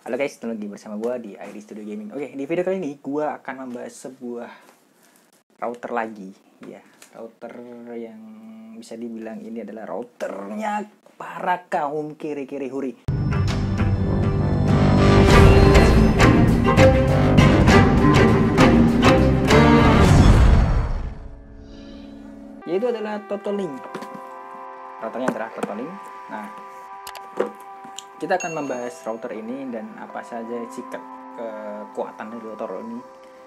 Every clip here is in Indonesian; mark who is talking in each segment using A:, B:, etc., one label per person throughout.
A: Halo guys, ketemu lagi bersama gue di ID Studio Gaming. Oke, di video kali ini gue akan membahas sebuah router lagi. Ya, router yang bisa dibilang ini adalah routernya para kaum kiri-kiri huri. Yaitu adalah Totolink. Routernya adalah Totolink. Nah, kita akan membahas router ini dan apa saja sikap kekuatan dari router ini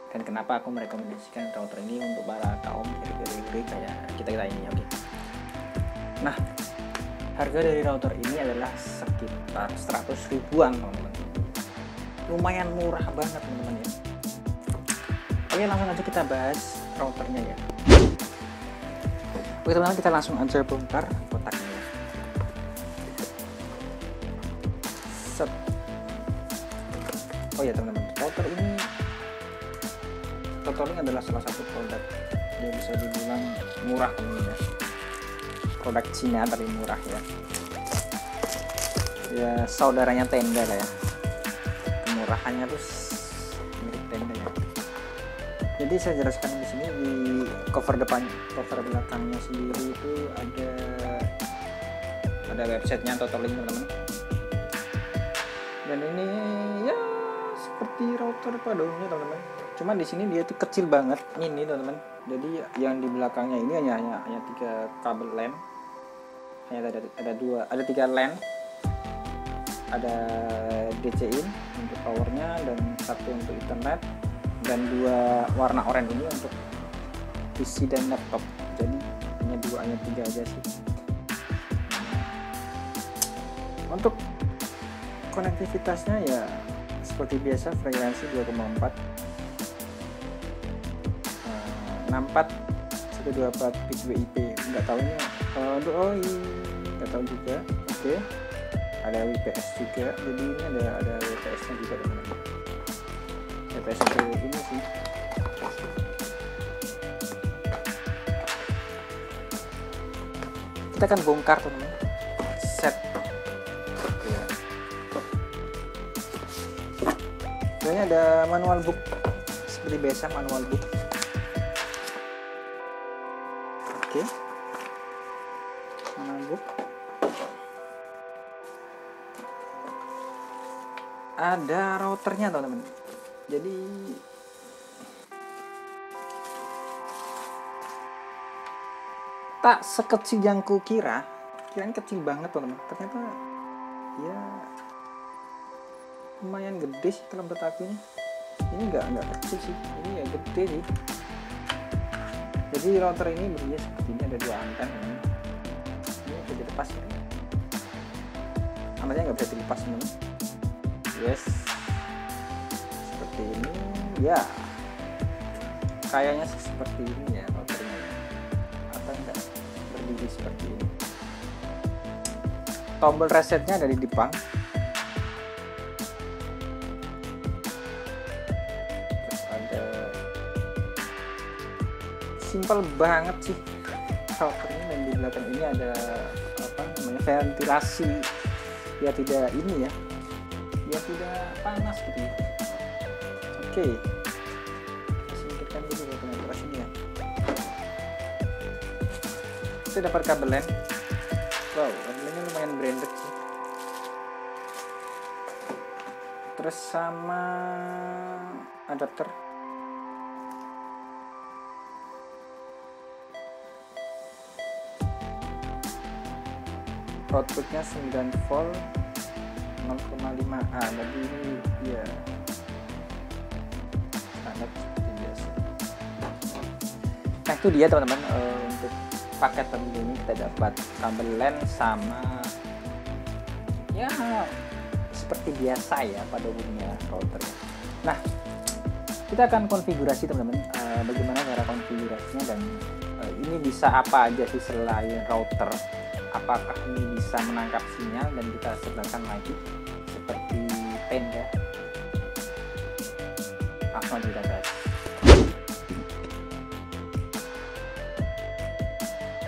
A: dan kenapa aku merekomendasikan router ini untuk para kaum kiri-kiri kayak kita ini. Oke. Nah, harga dari router ini adalah sekitar 100 ribuan teman-teman. Lumayan murah banget teman-teman ya. Oke, langsung aja kita bahas routernya ya. Oke teman-teman, kita langsung aja bongkar kotaknya. Oh ya teman-teman, router ini Totolink adalah salah satu produk yang bisa dibilang murah teman-teman ya. Produk Cina tapi murah ya. Ya saudaranya Tenda lah ya. Kemurahannya tuh mirip Tenda ya. Jadi saya jelaskan di sini di cover belakangnya sendiri itu ada websitenya Totolink teman-teman. Dan ini ya seperti router pada umumnya teman-teman. Cuma di sini dia tuh kecil banget ini teman-teman. Jadi yang di belakangnya ini hanya 3 kabel LAN. Hanya ada 3 LAN. Ada DC in untuk powernya dan 1 untuk Ethernet dan 2 warna oranye ini untuk PC dan laptop. Jadi hanya 3 aja sih. Untuk konektivitasnya ya seperti biasa, frekuensi 2,4 64 124 bit WIP. Nggak tahu ini nggak tahu juga. Oke. Ada WPS juga, jadi ini ada WPS nya juga teman-teman. WPS ini sih kita akan bongkar teman-teman set. Ini ada manual book seperti biasa, manual book. Oke. Manual book. Ada routernya teman-teman. Jadi tak sekecil yang kukira. Kirain kecil banget teman-teman. Ternyata ya lumayan gede sih kalau menurut aku ini nggak kecil sih, ini ya gede sih. Jadi router ini bentuknya seperti ini, ada 2 anten ini bisa dilepas ya, antenanya nggak bisa dilepas teman. Yes, seperti ini ya, kayaknya seperti ini ya routernya ya. Atau enggak berdiri seperti ini. Tombol resetnya ada di depan. Simpel banget sih routernya, dan di belakang ini ada ventilasi ya, tidak ini ya, biar tidak panas gitu ya. Oke, singkirkan dulu ya ventilasi ini ya. Kita dapat kabel LAN. Wow, kabelnya lumayan branded sih. Terus sama adapter. Outputnya 9 volt 0,5A. Jadi ini ya standar seperti biasa. Nah itu dia teman-teman, untuk paket pemilu ini kita dapat kabel LAN sama ya seperti biasa ya pada umumnya routernya. Nah kita akan konfigurasi teman-teman, bagaimana cara konfigurasinya dan ini bisa apa aja sih selain router. Apakah ini bisa menangkap sinyal dan kita sertakan lagi seperti Tenda. Langsung kita bahas.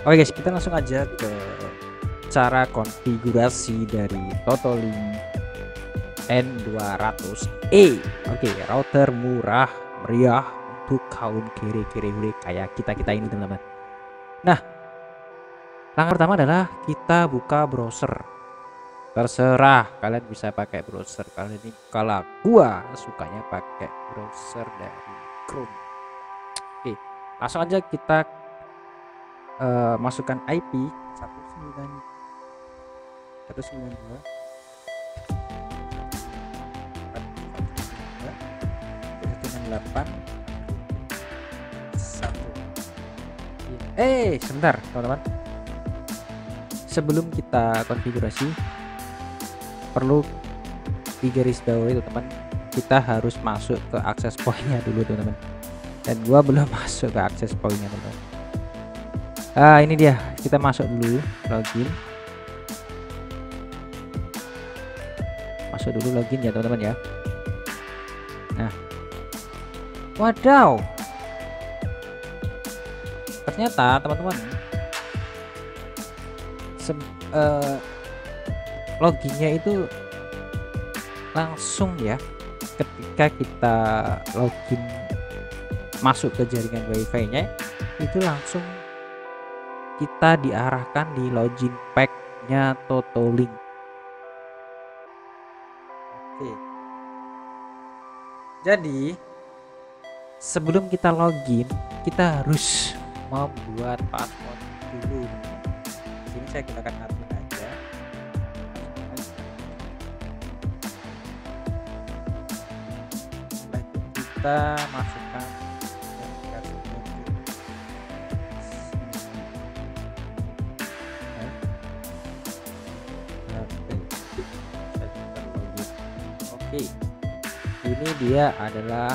A: Oke guys, kita langsung aja ke cara konfigurasi dari Totolink
B: N200E. Oke, router murah meriah untuk kaum kiri-kiri kayak kita ini teman-teman. Nah, langkah pertama adalah kita buka browser. Terserah kalian bisa pakai browser kalian ini, kalau gua sukanya pakai browser dari Chrome. Oke, langsung aja kita masukkan IP 192 198 1. Sebentar teman-teman, sebelum kita konfigurasi perlu digaris bawahi teman-teman, kita harus masuk ke akses pointnya dulu teman-teman, dan gua belum masuk ke akses pointnya teman-teman. Ini dia, kita masuk dulu, login, masuk dulu login ya teman-teman ya. Nah, wadaw, ternyata teman-teman loginnya itu langsung ya, ketika kita login masuk ke jaringan wifi nya itu langsung kita diarahkan di login pack nya Totolink. Oke, jadi sebelum kita login kita harus membuat password dulu. Ini saya gunakan admin aja. Setelah itu kita masukkan Oke, ini dia adalah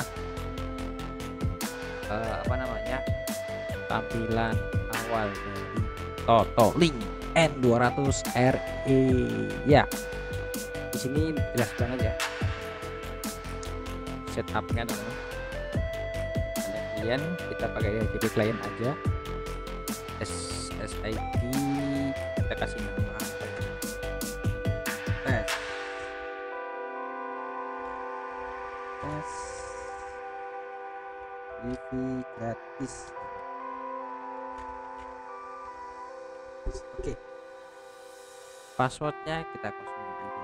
B: tampilan awal dari Totolink N200RE ya. Di sini jelas banget ya setupnya teman-teman. Kemudian kita pakai HTTP client aja, SSID kita kasih nama wifi gratis. Oke, passwordnya kita kosongin aja.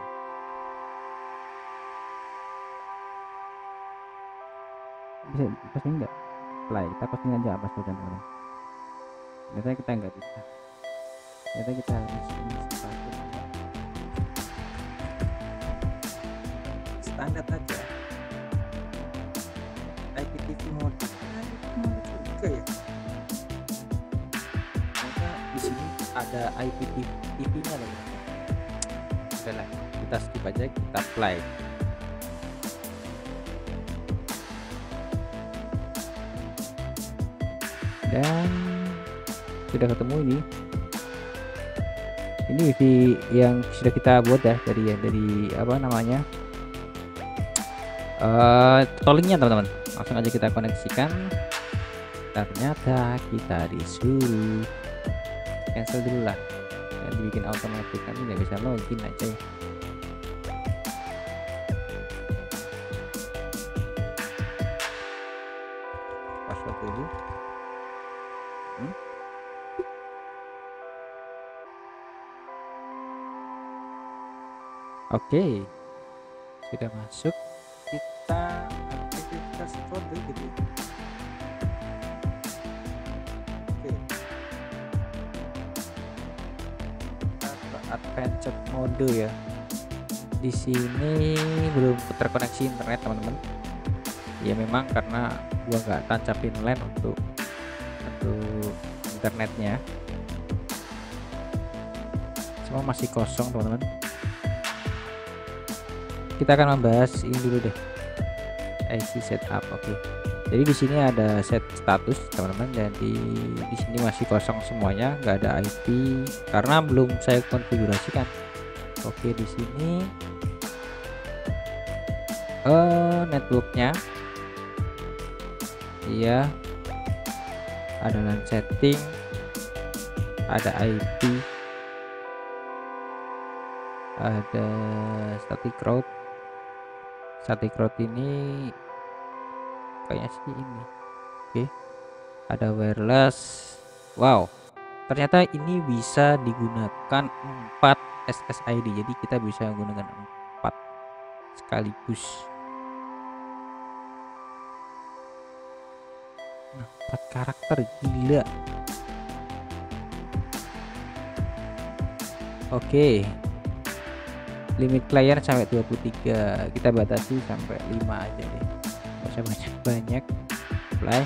B: Bisa kosongin nggak? Play, kita kosongin aja passwordnya teman-teman. Ternyata kita nggak bisa. Ternyata kita harus password standar aja. IPTV mode juga ya. Ternyata di sini ada IPTV nya loh. Oke lah, kita skip aja, kita play. Dan sudah ketemu ini wifi yang sudah kita buat ya dari apa namanya Totolinknya teman-teman. Langsung aja kita koneksikan. Ternyata kita disuruh cancel dulu lah dan dibikin otomatis, kan nggak bisa login aja ya. Password dulu. Oke, sudah masuk. Kita aktivitas kode gitu. Oke, advanced mode ya. Di sini belum terkoneksi internet teman-teman. Ya memang karena gua nggak tancapin LAN untuk internetnya. Semua masih kosong teman-teman. Kita akan membahas ini dulu deh, IC setup. Oke, jadi di sini ada set status teman-teman, dan di sini masih kosong semuanya, nggak ada IP karena belum saya konfigurasikan. Oke, di sini networknya iya, ada LAN setting, ada IP, ada static route, static route ini kayaknya sih ini. Oke, ada wireless. Wow, ternyata ini bisa digunakan 4 SSID, jadi kita bisa menggunakan 4 sekaligus. Nah, 4 karakter, gila. Oke, limit klien sampai 23, kita batasi sampai 5 aja deh, nggak usah banyak-banyak. Play.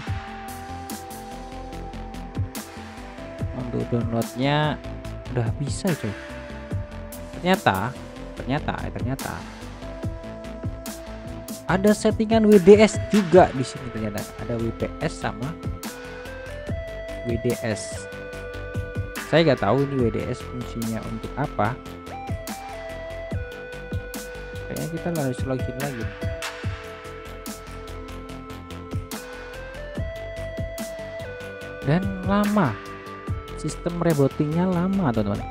B: Untuk downloadnya udah bisa coy. Ternyata ada settingan WDS juga di sini. Ternyata ada WPS sama WDS. Saya nggak tahu ini WDS fungsinya untuk apa. Kayaknya kita harus login lagi. Dan lama, sistem rebootingnya lama teman-teman,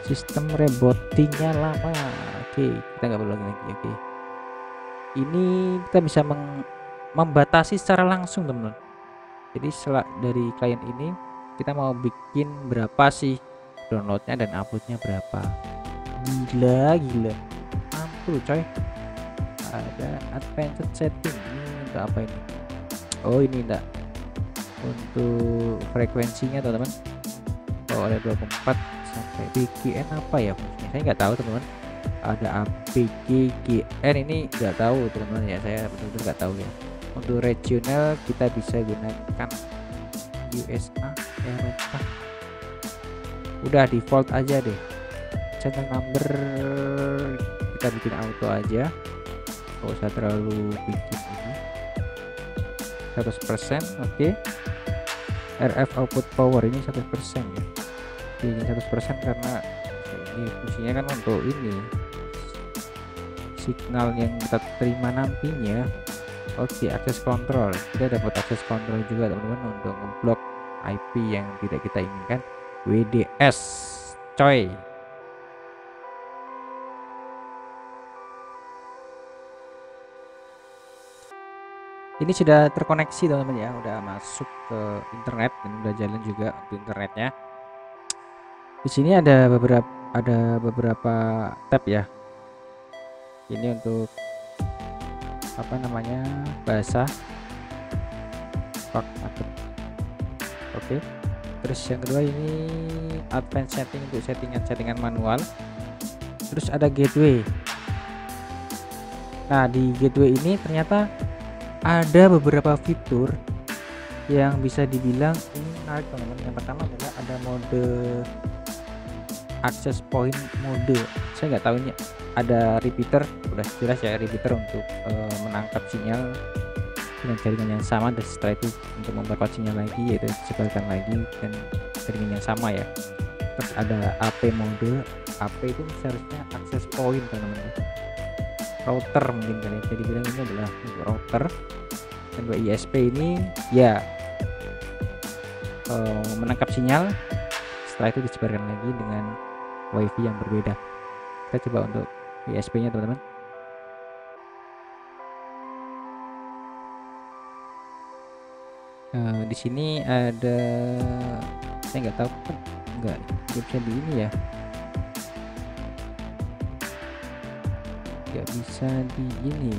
B: sistem rebootingnya lama. Oke, kita nggak perlu lagi. Oke, ini kita bisa membatasi secara langsung teman-teman. Jadi dari klien ini kita mau bikin berapa sih downloadnya dan uploadnya berapa. Gila ampun coy. Ada advanced setting, ini untuk apa ini? Oh ini enggak, untuk frekuensinya teman-teman. Oh ada 24 sampai PGN apa ya fungsinya, saya nggak tahu teman-teman. Ada APGN ini nggak tahu teman-teman ya, saya betul-betul nggak tahu ya. Untuk regional kita bisa gunakan USA, Eropa, udah default aja deh. Channel number kita bikin auto aja, nggak usah terlalu bikin ini 100%. Oke. RF output power ini 100% ya. Ini 100% karena ini fungsinya kan untuk ini signal yang kita terima nantinya. Oke, akses kontrol, kita dapat akses kontrol juga teman-teman untuk ngeblok IP yang tidak kita inginkan. WDS coy. Ini sudah terkoneksi teman-teman ya, udah masuk ke internet dan udah jalan juga untuk internetnya. Di sini ada beberapa tab ya. Ini untuk apa namanya, bahasa. Oke. Terus yang kedua ini advanced setting untuk settingan manual. Terus ada gateway. Nah di gateway ini ternyata ada beberapa fitur yang bisa dibilang ini menarik teman-teman. Yang pertama adalah ada mode access point mode. Saya nggak tahu ini ada repeater, udah jelas ya repeater untuk menangkap sinyal dengan jaringan yang sama, dan setelah itu untuk memperkuat sinyal lagi yaitu disebarkan lagi dan jaringan yang sama ya. Terus ada AP mode. AP itu seharusnya access point teman-teman, router mungkin kalian jadi bilang ini adalah router. Dan ISP ini ya menangkap sinyal, setelah itu disebarkan lagi dengan WiFi yang berbeda. Kita coba untuk ISP nya teman-teman. Di sini ada, saya nggak tahu kan, nggak bisa di ini ya, nggak bisa di ini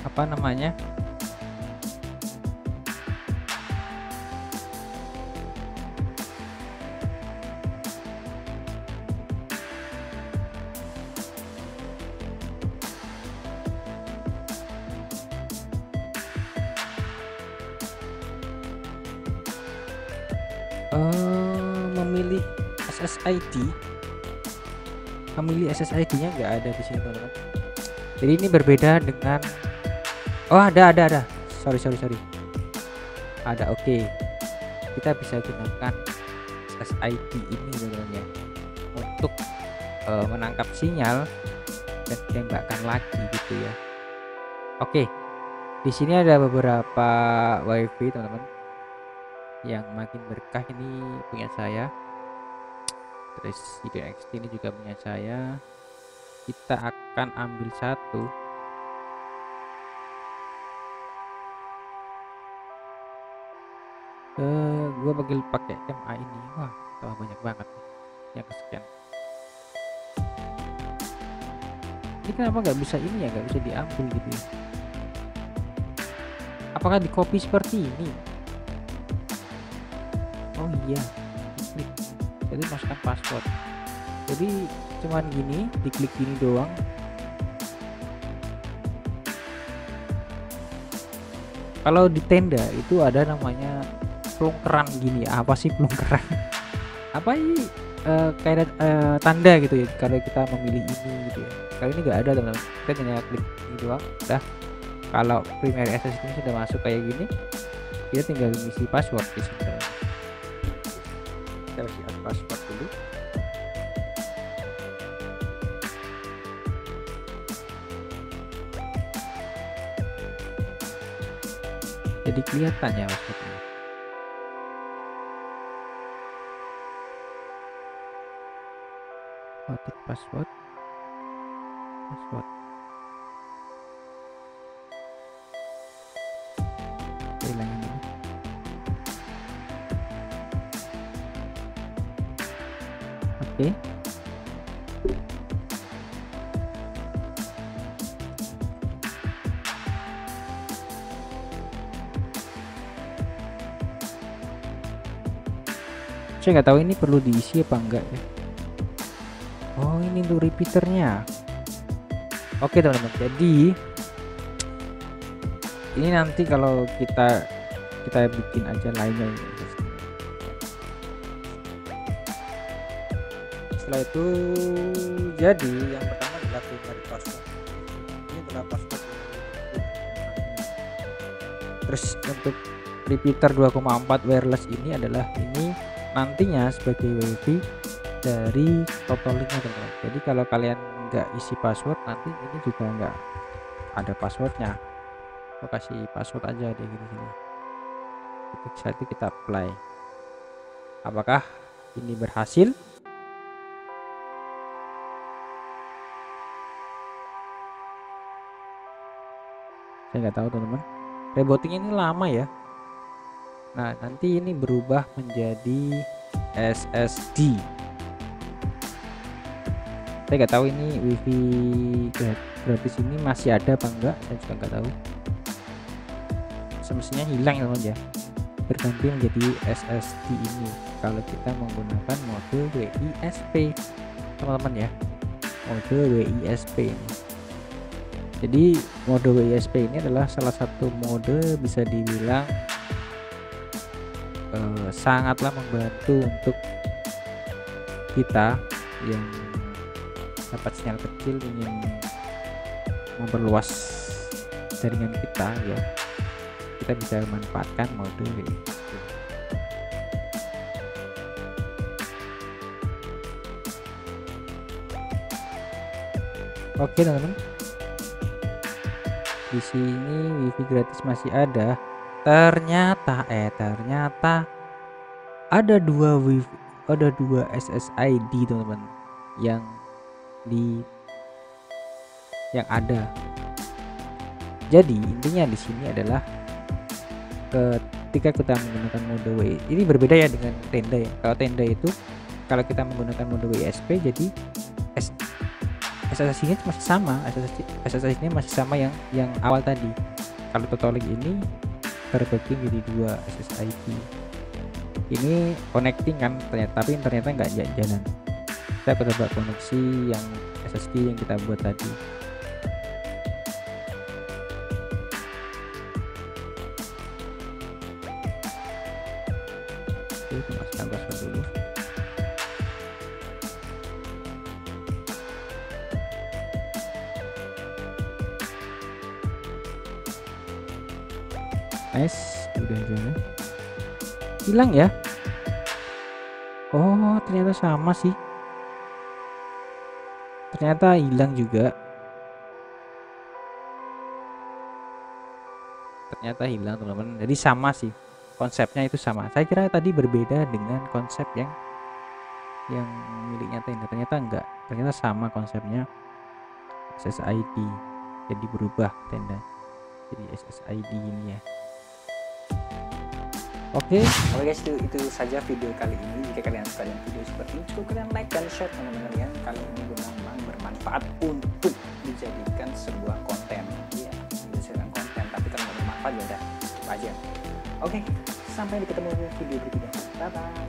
B: apa namanya, memilih SSID nya nggak ada di sini teman-teman. Jadi ini berbeda dengan, oh ada sorry ada. Oke, kita bisa gunakan SSID ini teman-teman ya, untuk menangkap sinyal dan ditembakkan lagi gitu ya. Oke, di sini ada beberapa WiFi teman-teman yang makin berkah, ini punya saya. Terus Hidden XT ini juga punya saya. kita akan ambil satu. Gua pakai MA ini. Wah, tambah banyak banget nih yang kesekian. Ini kenapa nggak bisa ini ya, nggak bisa diambil gitu ya? Apakah di copy seperti ini? Oh iya, klik. Jadi masukkan password. Jadi cuman gini, diklik gini doang. Kalau di tenda itu ada namanya pelungkeran gini. Apa sih pelungkeran? Apa ini kayak tanda gitu ya kalau kita memilih ini gitu ya. Kali ini nggak ada teman-teman, kita hanya klik ini doang udah. Kalau primary access ini sudah masuk kayak gini, kita tinggal mengisi password di sini. Kita isi password dulu. Jadi kelihatan ya passwordnya. Password. Hilangin dulu. Oke. Saya nggak tahu ini perlu diisi apa enggak ya. Oh, ini untuk repeaternya. Oke teman-teman, jadi ini nanti kalau kita bikin aja lainnya ini. Setelah itu jadi yang pertama adalah primary password. Ini adalah password. Terus untuk repeater 2,4 wireless ini adalah ini nantinya sebagai WiFi dari totalingnya teman-teman. Jadi kalau kalian nggak isi password, nanti ini juga nggak ada passwordnya. Kita kasih password aja deh gini-gini. Saat itu kita apply. Apakah ini berhasil? Saya nggak tahu teman-teman. Rebooting ini lama ya. Nah, nanti ini berubah menjadi SSD. Saya nggak tahu ini WiFi gratis ini masih ada apa enggak, saya juga nggak tahu. Semestinya hilang ya teman ya, berganti menjadi SSD ini kalau kita menggunakan mode WISP teman-teman ya, mode WISP ini. Jadi mode WISP ini adalah salah satu mode bisa dibilang sangatlah membantu untuk kita yang dapat sinyal kecil ingin memperluas jaringan kita ya, kita bisa memanfaatkan mode WISP. Oke teman-teman, di sini wifi gratis masih ada. Ternyata ada dua SSID teman-teman yang ada. Jadi intinya di sini adalah ketika kita menggunakan mode WI ini berbeda ya dengan tenda ya. Kalau tenda itu kalau kita menggunakan mode WISP jadi SSID-nya masih sama, SSID-nya masih sama yang awal tadi. Kalau Totalink ini terbagi menjadi dua SSID. Ini connecting kan tapi ternyata nggak jalan. Kita coba koneksi yang SSD yang kita buat tadi. Oke, kita masukkan password dulu. Nice, udah jalan. Hilang ya? Oh, ternyata sama sih. Ternyata hilang juga. Ternyata hilang teman-teman. Jadi sama sih. Konsepnya itu sama. Saya kira tadi berbeda dengan konsep yang miliknya tenda. Ternyata enggak. Ternyata sama konsepnya. SSID, jadi berubah tenda jadi SSID ini ya. Oke
A: guys, itu saja video kali ini. Jika kalian suka dengan video seperti ini, cukup kalian like dan share teman-teman kalian kalau ini memang bermanfaat untuk dijadikan sebuah konten. Iya, dijadikan konten, tapi kalau nggak bermanfaat ya udah aja. Oke, sampai ketemu di video berikutnya. Bye bye.